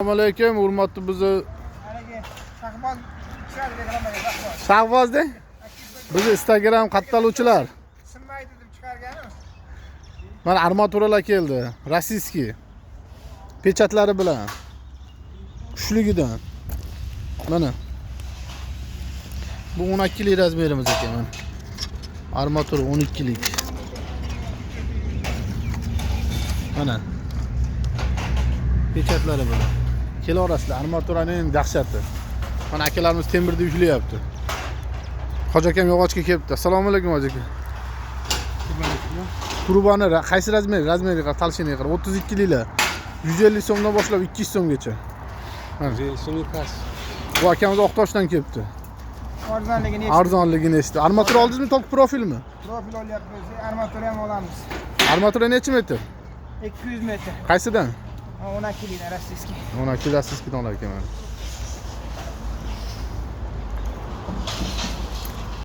Assalomu alaykum, hurmatli bizni Shahbozda bizni Instagram qattaluvchilar. Sinmaydi deb chiqargani. Mana armaturalar keldi. Rossiyskiy. Pechatlari bilan. Kuchligidan. Mana. Bu 12 lik razmerimiz ekan mana. Armatura 12 lik. Mana. Pechatlari bilan. Kelarasizlar, armaturaning eng dahshati. Mana akalarimiz temirda ushlayapti. Hoji akam yog'ochga kelibdi. Assalomu alaykum hoji aka. Qurboni qaysi razmer? Razmeriga talshiniga qarab 32 liklar. 150 so'mdan boshlab 200 so'mgacha. Mana Sunikas. bu akamiz Oqtoshdan kelibdi. Arzonligini Arzonligini Armatura oldingizmi, toki profilmi? profil olyapmiz. Armatura ham olamiz. Armatura necha metr? 200 metr. Qaysidan? 12 lik rossiyskiy. 12 rossiyskiydan olar ekan.